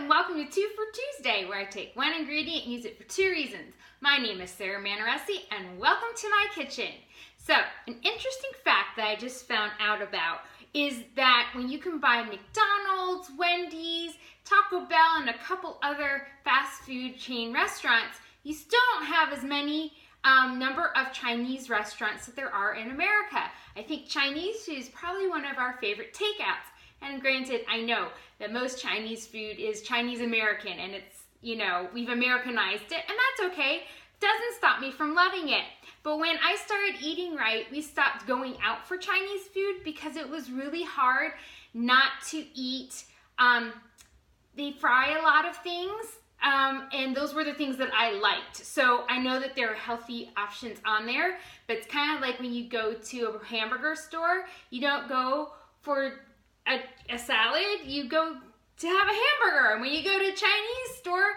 welcome to Two for Tuesday, where I take one ingredient and use it for two reasons. My name is Manaresi, and welcome to my kitchen. So, an interesting fact that I just found out about is that when you combine McDonald's, Wendy's, Taco Bell, and a couple other fast food chain restaurants, you still don't have as many number of Chinese restaurants that there are in America. I think Chinese food is probably one of our favorite takeouts. And granted, I know that most Chinese food is Chinese American and it's, we've Americanized it, and that's okay. Doesn't stop me from loving it. But when I started eating right, we stopped going out for Chinese food because it was really hard not to eat. They fry a lot of things, and those were the things that I liked. So I know that there are healthy options on there, but it's kind of like when you go to a hamburger store, you don't go for a salad, you go to have a hamburger. And when you go to a Chinese store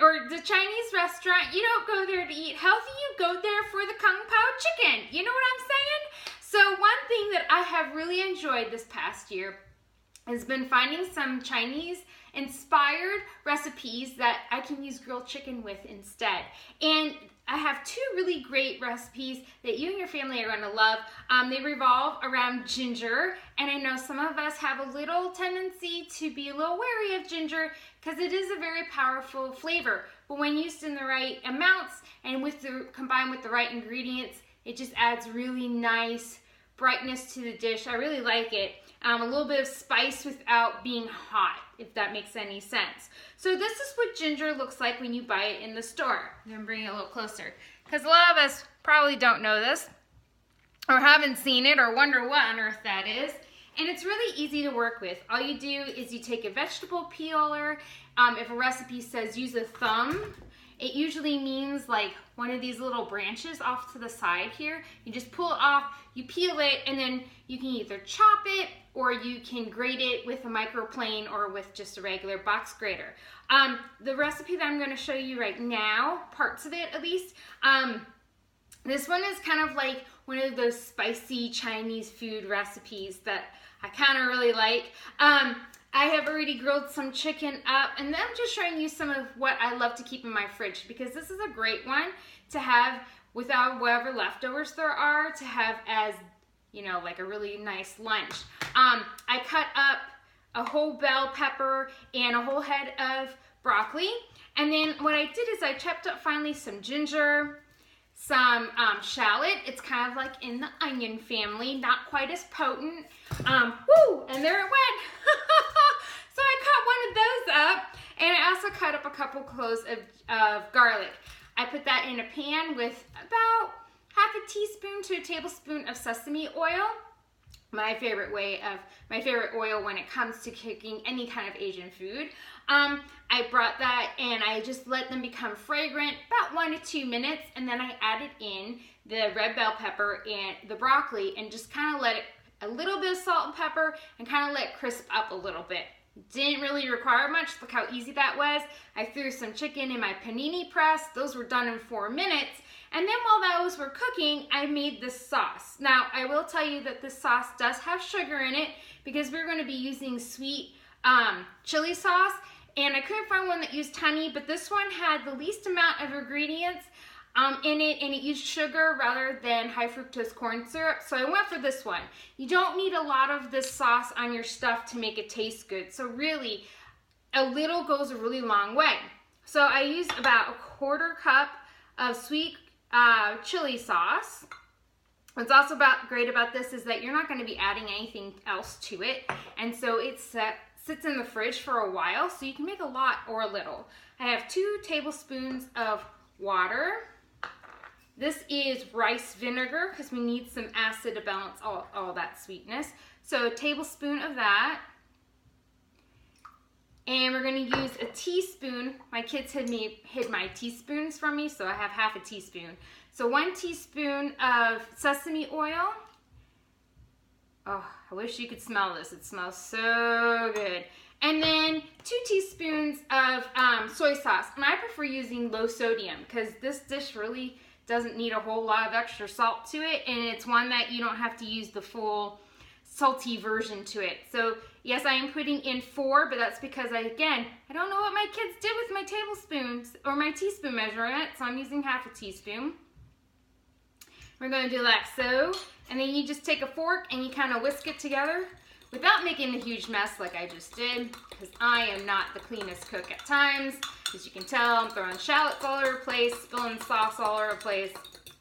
or the Chinese restaurant, you don't go there to eat healthy, you go there for the Kung Pao chicken. You know what I'm saying? So one thing that I have really enjoyed this past year has been finding some Chinese inspired recipes that I can use grilled chicken with instead. And I have two really great recipes that you and your family are going to love. They revolve around ginger, and I know some of us have a little tendency to be a little wary of ginger because it is a very powerful flavor. But when used in the right amounts and combined with the right ingredients, it just adds really nice brightness to the dish. I really like it. A little bit of spice without being hot, if that makes any sense. So this is what ginger looks like when you buy it in the store. I'm going to bring it a little closer because a lot of us probably don't know this or haven't seen it or wonder what on earth that is. And it's really easy to work with. All you do is you take a vegetable peeler. If a recipe says use a thumb, it usually means like one of these little branches off to the side here. You just pull it off, you peel it, and then you can either chop it or you can grate it with a microplane or with just a regular box grater. The recipe that I'm going to show you right now, parts of it at least, this one is kind of like one of those spicy Chinese food recipes that I kind of really like. I have already grilled some chicken up, and then I'm just showing you some of what I love to keep in my fridge because this is a great one to have without whatever leftovers there are, to have as, like a really nice lunch. I cut up a whole bell pepper and a whole head of broccoli, and then what I did is I chopped up finally some ginger, some shallot. It's kind of like in the onion family, not quite as potent. And there it went. So I cut one of those up, and I also cut up a couple cloves of garlic. I put that in a pan with about half a teaspoon to a tablespoon of sesame oil. My favorite oil when it comes to cooking any kind of Asian food. I brought that and I just let them become fragrant about 1 to 2 minutes, and then I added in the red bell pepper and the broccoli and just kind of let it, a little bit of salt and pepper, and kind of let it crisp up a little bit. Didn't really require much. Look how easy that was. I threw some chicken in my panini press. Those were done in 4 minutes. And then while those were cooking, I made this sauce. Now, I will tell you that this sauce does have sugar in it because we're going to be using sweet chili sauce. And I couldn't find one that used honey, but this one had the least amount of ingredients in it, and it used sugar rather than high fructose corn syrup. So I went for this one. You don't need a lot of this sauce on your stuff to make it taste good. So really, a little goes a really long way. So I used about a 1/4 cup of sweet chili sauce. What's also great about this is that you're not going to be adding anything else to it, and so it sits in the fridge for a while, so you can make a lot or a little. I have 2 tablespoons of water. This is rice vinegar because we need some acid to balance all that sweetness. So a tablespoon of that. And we're going to use a teaspoon. My kids hid my teaspoons from me, so I have half a teaspoon. So 1 teaspoon of sesame oil. Oh, I wish you could smell this. It smells so good. And then 2 teaspoons of soy sauce. And I prefer using low sodium because this dish really doesn't need a whole lot of extra salt to it. And it's one that you don't have to use the full salty version to it. So yes, I am putting in 4, but that's because I don't know what my kids did with my tablespoons or my teaspoon measurement, so I'm using half a teaspoon. We're going to do like so, and then you just take a fork and you kind of whisk it together without making a huge mess like I just did, because I am not the cleanest cook at times. As you can tell, I'm throwing shallots all over the place, spilling sauce all over the place.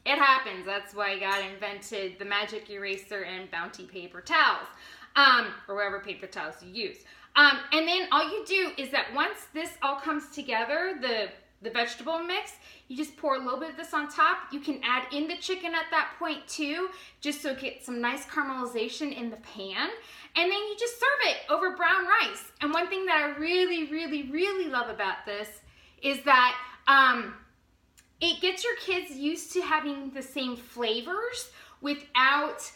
It happens. That's why God invented the magic eraser and Bounty paper towels, or whatever paper towels you use. And then all you do is that once this all comes together, the vegetable mix, you just pour a little bit of this on top. You can add in the chicken at that point too, just so it gets some nice caramelization in the pan. And then you just serve it over brown rice. And one thing that I really, really, really love about this is that it gets your kids used to having the same flavors without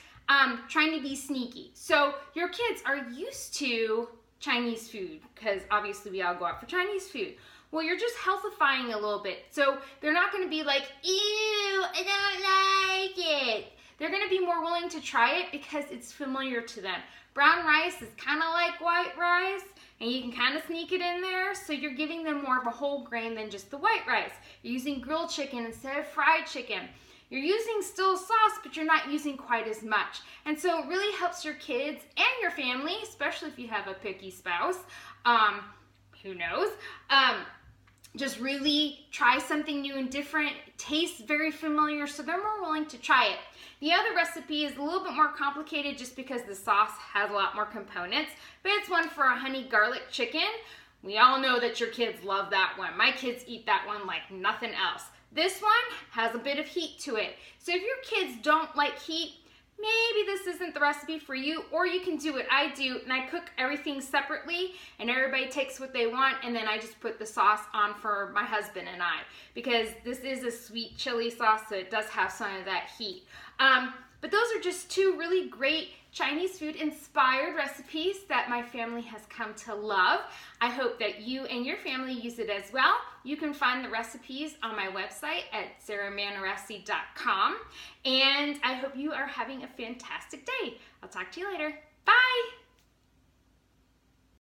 trying to be sneaky. So your kids are used to Chinese food, because obviously we all go out for Chinese food. Well, you're just healthifying a little bit. So they're not going to be like, ew, I don't like it. They're going to be more willing to try it because it's familiar to them. Brown rice is kind of like white rice, and you can kind of sneak it in there, so you're giving them more of a whole grain than just the white rice. You're using grilled chicken instead of fried chicken. You're using still sauce, but you're not using quite as much. And so it really helps your kids and your family, especially if you have a picky spouse, who knows, just really try something new and different. It tastes very familiar, so they're more willing to try it. The other recipe is a little bit more complicated just because the sauce has a lot more components, but it's one for a honey garlic chicken. We all know that your kids love that one. My kids eat that one like nothing else. This one has a bit of heat to it. So if your kids don't like heat, maybe this isn't the recipe for you, or you can do what I do, and I cook everything separately, and everybody takes what they want, and then I just put the sauce on for my husband and I, because this is a sweet chili sauce, so it does have some of that heat. But those are just 2 really great Chinese food inspired recipes that my family has come to love. I hope that you and your family use it as well. You can find the recipes on my website at Manaresi.com, and I hope you are having a fantastic day. I'll talk to you later. Bye!